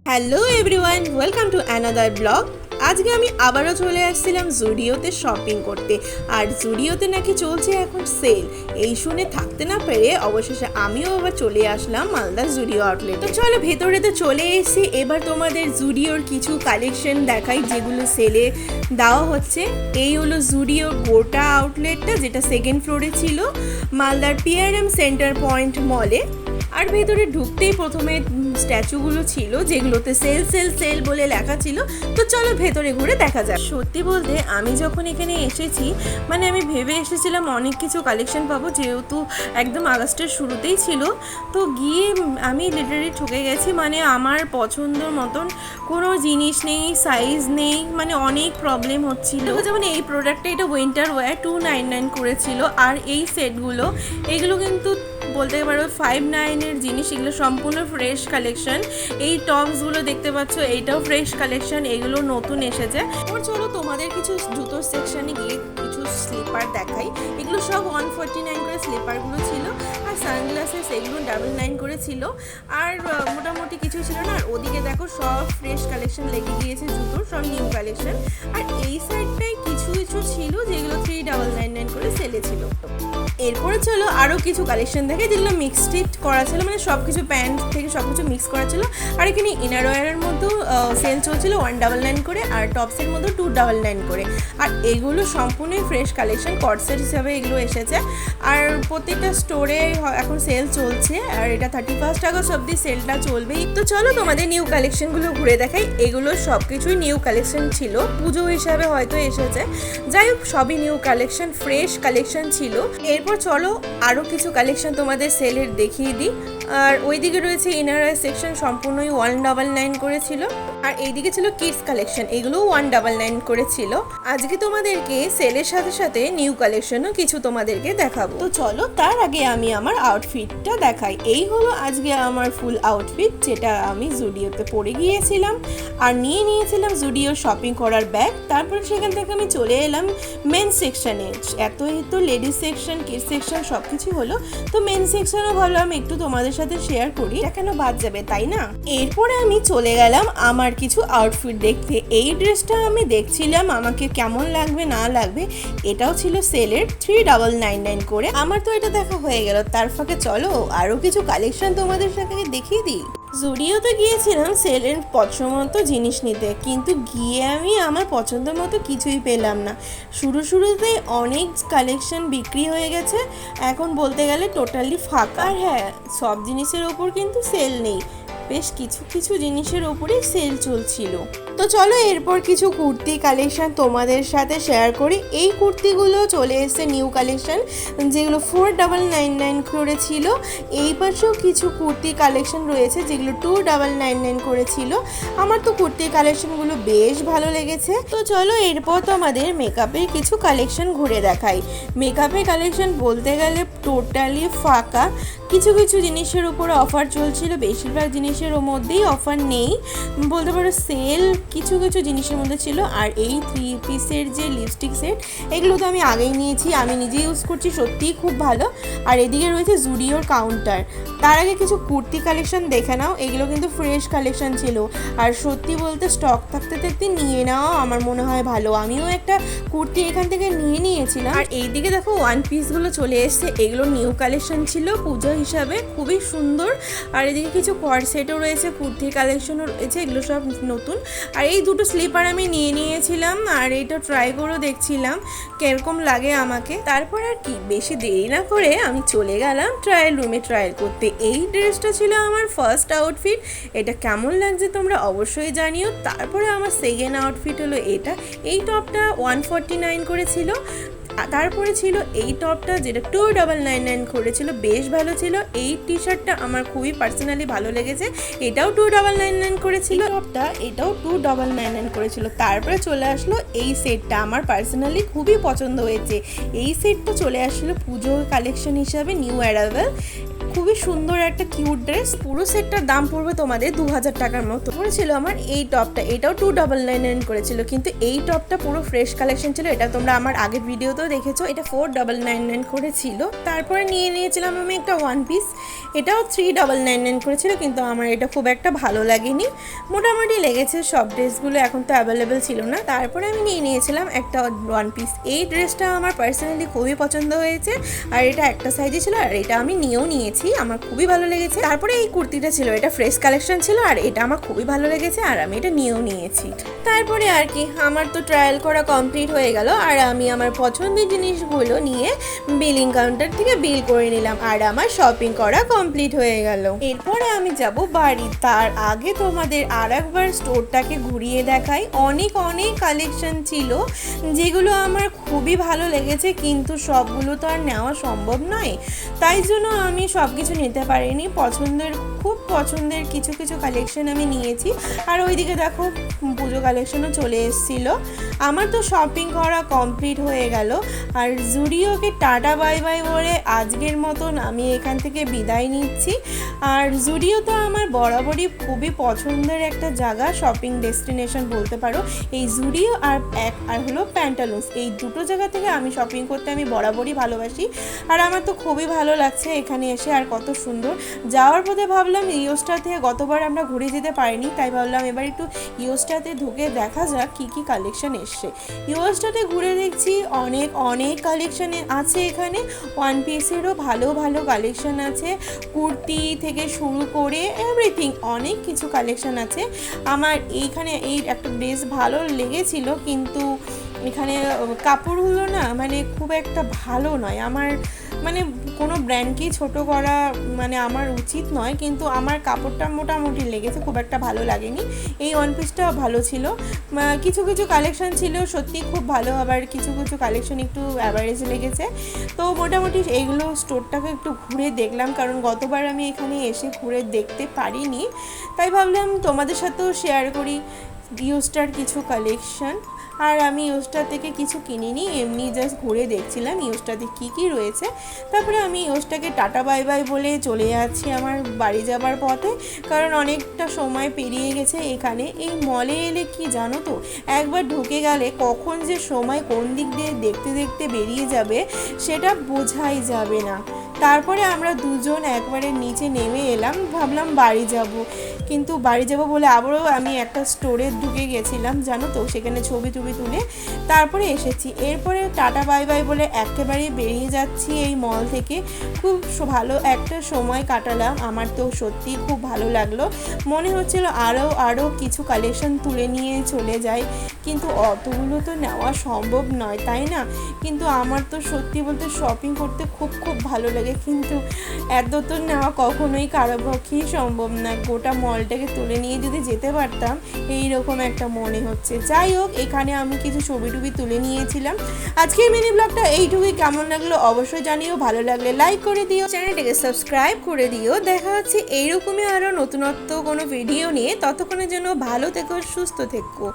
Hello everyone, welcome to another blog. আজকে আমি আবারও চলে আসছিলাম জুডিওতে শপিং করতে। আর জুডিওতে নাকি চলছে এখন সেল। এই শুনে থাকতে না পেরে অবশেষে আমিও আবার চলে আসলাম মালদা জুডিও আউটলেট। তো চলো ভেতরেতে চলে এসেছি। এবার তোমাদের জুডিওর কিছু কালেকশন দেখাই যেগুলো সেলে দেওয়া হচ্ছে। এই হলো জুডিওর গোটা আউটলেটটা, যেটা সেকেন্ড ফ্লোরে ছিল মালদার পিআরএম সেন্টার পয়েন্ট মলে। আর ভেতরে ঢুকতেই প্রথমে স্ট্যাচুগুলো ছিল যেগুলোতে সেল সেল সেল বলে লেখা ছিল। তো চলো ভেতরে ঘুরে দেখা যাক। সত্যি বলতে আমি যখন এখানে এসেছি, মানে আমি ভেবে এসেছিলাম অনেক কিছু কালেকশন পাবো, যেহেতু একদম আগস্টের শুরুতেই ছিল। তো গিয়ে আমি লিটারালি ঠকে গেছি। মানে আমার পছন্দের মতন কোনো জিনিস নেই, সাইজ নেই, মানে অনেক প্রবলেম হচ্ছিল। যেমন এই প্রোডাক্টটা, এটা উইন্টার ওয়্যার 299 করেছিল। আর এই সেটগুলো, এইগুলো কিন্তু বলতে পারো 59 জিনিস। এগুলো সম্পূর্ণ ফ্রেশ কালেকশন। এই টপসগুলো দেখতে পাচ্ছ, এইটাও ফ্রেশ কালেকশন, এগুলো নতুন এসেছে। ওর চলো তোমাদের কিছু জুতোর সেকশনে গিয়ে কিছু স্লিপার দেখাই। এগুলো সব 149 করে স্লিপারগুলো ছিল। আর সানগ্লাসেস এগুলো 99 করে ছিল। আর মোটামুটি কিছু ছিল না। আর ওদিকে দেখো সব ফ্রেশ কালেকশন লেগে গিয়েছে জুতোর, সব নিউ কালেকশন। আর এই সাইডটাই কিছু কিছু ছিল যেগুলো 3999 করে সেলে ছিল। এরপরে চলো আরও কিছু কালেকশন দেখে যেগুলো মিক্সড করা ছিল, মানে সব কিছু প্যান্ট থেকে সব কিছু মিক্স করা ছিল। আর এখানে ইনার ওয়্যারের মধ্যেও সেল চলছিল 199 করে, আর টপসের মধ্যেও 299 করে। আর এগুলো সম্পূর্ণই ফ্রেশ কালেকশন, কর্ডসেট হিসাবে এগুলো এসেছে। আর প্রত্যেকটা স্টোরে এখন সেল চলছে। আর এটা 31 আগস্ট অবধি সেলটা চলবেই। তো চলো তোমাদের নিউ কালেকশনগুলো ঘুরে দেখাই। এগুলো সব কিছুই নিউ কালেকশন ছিল, পুজো হিসাবে হয়তো এসেছে। যাই হোক, সবই নিউ কালেকশন, ফ্রেশ কালেকশন ছিল। এরপর চলো আরও কিছু কালেকশন তোমাদের সেলের দেখিয়ে দিই। আর ওইদিকে রয়েছে ইনার সেকশন, সম্পূর্ণই 199 করেছিল। আর এইদিকে ছিল কিডস কালেকশন, এগুলো 199 করেছিল। আজকে তোমাদেরকে সেলের সাথে সাথে নিউ কালেকশনও কিছু তোমাদেরকে দেখাবো। তো চলো তার আগে আমি আমার আউটফিটটা দেখাই। এই হলো আজকে আমার ফুল আউটফিট, যেটা আমি জুডিওতে পরে গিয়েছিলাম। আর নিয়ে নিয়েছিলাম জুডিওর শপিং করার ব্যাগ। তারপর সেখান থেকে আমি চলে এলাম মেন সেকশনে। এতই তো লেডিস সেকশন, কিডস সেকশন সব কিছু হলো, তো মেন সেকশনও ভাবলাম একটু তোমাদের সাথে শেয়ার করি, এটা কেন বাদ যাবে, তাই না? এরপরে আমি চলে গেলাম আমার কিছু আউটফিট দেখতে। এই ড্রেসটা আমি দেখছিলাম আমাকে কেমন লাগবে না লাগবে। এটাও ছিল সেলের 3999 করে। আমার তো এটা দেখা হয়ে গেল, তার ফাঁকে চলো আরও কিছু কালেকশন তোমাদের সাথে দেখিয়ে দিই। জুডিওতে গিয়েছিলাম সেলের পছন্দ জিনিস নিতে, কিন্তু গিয়ে আমি আমার পছন্দের মতো কিছুই পেলাম না। শুরুতেই অনেক কালেকশন বিক্রি হয়ে গেছে, এখন বলতে গেলে টোটালি ফাঁকা। আর হ্যাঁ, সব জিনিসের ওপর কিন্তু সেল নেই, বেশ কিছু কিছু জিনিসের ওপরে সেল চলছিল। তো চলো এরপর কিছু কুর্তি কালেকশন তোমাদের সাথে শেয়ার করি। এই কুর্তিগুলো চলে এসেছে নিউ কালেকশন, যেগুলো 4999 করে ছিল। এই পাশেও কিছু কুর্তি কালেকশন রয়েছে যেগুলো 2999 করেছিল। আমার তো কুর্তি কালেকশনগুলো বেশ ভালো লেগেছে। তো চলো এরপর তো আমাদের মেকআপের কিছু কালেকশন ঘুরে দেখাই। মেকআপের কালেকশন বলতে গেলে টোটালি ফাঁকা। কিছু কিছু জিনিসের উপরে অফার চলছিল, বেশিরভাগ জিনিসের মধ্যেই অফার নেই, বলতে পারো সেল কিছু কিছু জিনিসের মধ্যে ছিল। আর এই 3 পিসের যে লিপস্টিক সেট, এগুলো তো আমি আগেই নিয়েছি, আমি নিজে ইউজ করছি, সত্যিই খুব ভালো। আর এদিকে রয়েছে জুডিওর কাউন্টার। তার আগে কিছু কুর্তি কালেকশন দেখে নাও, এগুলো কিন্তু ফ্রেশ কালেকশন ছিল। আর সত্যি বলতে স্টক থাকতে থাকতে নিয়ে নেওয়া আমার মনে হয় ভালো। আমিও একটা কুর্তি এখান থেকে নিয়ে নিয়েছিলাম। আর এইদিকে দেখো ওয়ান পিসগুলো চলে এসছে, এগুলো নিউ কালেকশন ছিল পুজো হিসাবে, খুবই সুন্দর। আর এদিকে কিছু কোয়ার সেটও রয়েছে, কুর্তির কালেকশনও রয়েছে, এগুলো সব নতুন। আর এই দুটো স্লিপার আমি নিয়ে নিয়েছিলাম, আর এটা ট্রাই করেও দেখছিলাম কিরকম লাগে আমাকে। তারপর আর কি, বেশি দেরি না করে আমি চলে গেলাম ট্রায়াল রুমে ট্রায়াল করতে। এই ড্রেসটা ছিল আমার ফার্স্ট আউটফিট, এটা কেমন লাগছে তোমরা অবশ্যই জানিও। তারপরে আমার সেকেন্ড আউটফিট হলো এটা। এই টপটা 149 করেছিল। তারপরে ছিল এই টপটা, যেটা 2999 করেছিল, বেশ ভালো ছিল। এই টি শার্টটা আমার খুবই পার্সোনালি ভালো লেগেছে, এটাও 2999 করেছিল। টপটা এটাও 2999 করেছিল। তারপরে চলে আসলো এই সেটটা, আমার পার্সোনালি খুবই পছন্দ হয়েছে। এই সেটটা চলে আসলো পুজো কালেকশন হিসাবে, নিউ অ্যারাইভেল। খুবই সুন্দর একটা কিউট ড্রেস। পুরো সেটটার দাম পড়বে তোমাদের 2000 টাকার মতো পড়েছিল আমার এই টপটা। এটাও 2999 করেছিল, কিন্তু এই টপটা পুরো ফ্রেশ কালেকশন ছিল। এটা তোমরা আমার আগের ভিডিওতেও দেখেছো। এটা 4999 করেছিল। তারপরে নিয়েছিলাম আমি একটা ওয়ান পিস, এটাও 3999 করেছিল, কিন্তু আমার এটা খুব একটা ভালো লাগেনি। মোটামুটি লেগেছে সব ড্রেসগুলো, এখন তো অ্যাভেলেবেল ছিল না। তারপরে আমি নিয়েছিলাম একটা ওয়ান পিস। এই ড্রেসটা আমার পার্সোনালি খুবই পছন্দ হয়েছে, আর এটা একটা সাইজে ছিল, আর এটা আমি নিয়েছি, আমার খুবই ভালো লেগেছে। তারপরে এই কুর্তিটা ছিল, এটা ফ্রেশ কালেকশন ছিল, আর এটা আমার খুবই ভালো লেগেছে, আর আমি এটা নিয়েছি। তারপরে আর কি, আমার তো ট্রায়াল করা কমপ্লিট হয়ে গেল, আর আমি আমার পছন্দের জিনিসগুলো নিয়ে বিলিং কাউন্টার থেকে বিল করে নিলাম, আর আমার শপিং করা কমপ্লিট হয়ে গেল। এরপরে আমি যাব বাড়ি। তার আগে তোমাদের আর একবার স্টোরটাকে ঘুরিয়ে দেখাই। অনেক কালেকশন ছিল যেগুলো আমার খুবই ভালো লেগেছে, কিন্তু সবগুলো তো আর নেওয়া সম্ভব নয়, তাই জন্য আমি সব কিছু নিতে পারিনি। খুব পছন্দের কিছু কালেকশন আমি নিয়েছি। আর ওইদিকে দেখো পুজো কালেকশনও চলে এসেছিল। আমার তো শপিং করা কমপ্লিট হয়ে গেল, আর জুডিওকে টাটা বাই বাই বলে আজকের মতন আমি এখান থেকে বিদায় নিচ্ছি। আর জুডিও তো আমার বরাবরই খুবই পছন্দের একটা জায়গা, শপিং ডেস্টিনেশন বলতে পারো। এই জুডিও আর হলো প্যান্টালুন্স, এই দুটো জায়গা থেকে আমি শপিং করতে আমি বরাবরই ভালোবাসি। আর আমার তো খুবই ভালো লাগছে এখানে এসে, আর কত সুন্দর। যাওয়ার পথে ভাবলাম ইওস্টার থেকে গতবার আমরা ঘুরে যেতে পারিনি, তাই ভাবলাম এবার একটু ইওস্টাতে ঢুকে দেখা যাক কি কালেকশন এসছে। ইওস্টাতে ঘুরে দেখছি অনেক কালেকশন আছে এখানে। ওয়ান পিসেরও ভালো কালেকশন আছে, কুর্তি থেকে শুরু করে এভরিথিং অনেক কিছু কালেকশন আছে। আমার এইখানে এই একটা ড্রেস ভালো লেগেছিল, কিন্তু এখানে কাপড়গুলো না মানে খুব একটা ভালো নয়। আমার মানে কোনো ব্র্যান্ডকেই ছোট করা মানে আমার উচিত নয়, কিন্তু আমার কাপড়টা মোটামুটি লেগেছে, খুব একটা ভালো লাগেনি। এই ওয়ান পিসটা ভালো ছিল, কিছু কালেকশন ছিল সত্যি খুব ভালো, আবার কিছু কালেকশন একটু অ্যাভারেজ লেগেছে। তো মোটামুটি এইগুলো স্টোরটাকে একটু ঘুরে দেখলাম, কারণ গতবার আমি এখানে এসে ঘুরে দেখতে পারিনি, তাই ভাবলাম তোমাদের সাথেও শেয়ার করি ইওস্টার কিছু কালেকশন। আর আমি ইওস্টার থেকে কিছু কিনিনি, এমনি জাস্ট ঘুরে দেখছিলাম ইওস্টাতে কী রয়েছে। তারপরে আমি ইওস্টাকে টাটা বাই বাই বলে চলে যাচ্ছি আমার বাড়ি যাবার পথে, কারণ অনেকটা সময় পেরিয়ে গেছে। এখানে এই মলে এলে কি জানো তো, একবার ঢুকে গেলে কখন যে সময় কোন দিক দিয়ে দেখতে বেরিয়ে যাবে সেটা বোঝাই যাবে না। তারপরে আমরা দুজন একবারে নিচে নেমে এলাম, ভাবলাম বাড়ি যাব, কিন্তু বাড়ি যাব বলে আবারও আমি একটা স্টোরে ঢুকে গেছিলাম জানো তো, সেখানে ছবি তুলে তারপরে এসেছি। এরপরে টাটা বাই বাই বলে একেবারে বেরিয়ে যাচ্ছি এই মল থেকে। খুব ভালো একটা সময় কাটালাম, আমার তো সত্যিই খুব ভালো লাগলো। মনে হচ্ছিল আরও কিছু কালেকশন তুলে নিয়ে চলে যাই, কিন্তু অতগুলো তো নেওয়া সম্ভব নয়, তাই না? কিন্তু আমার তো সত্যি বলতে শপিং করতে খুব ভালো লাগে, কিন্তু এত তো নেওয়া কখনোই কারো পক্ষেই সম্ভব না। গোটা মলটাকে তুলে নিয়ে যদি যেতে পারতাম এইরকম একটা মনে হচ্ছে। যাই হোক, এখানে আমি কিছু ছবি তুলে নিয়েছিলাম। আজকের মিনি ব্লগটা এইটুকুই। কেমন লাগলো অবশ্যই জানিও, ভালো লাগলে লাইক করে দিও, চ্যানেলটাকে সাবস্ক্রাইব করে দিও। দেখা হচ্ছে এইরকমই আরও নতুনত্ব কোনো ভিডিও নিয়ে। ততক্ষণের জন্য ভালো থেকো, সুস্থ থেকো।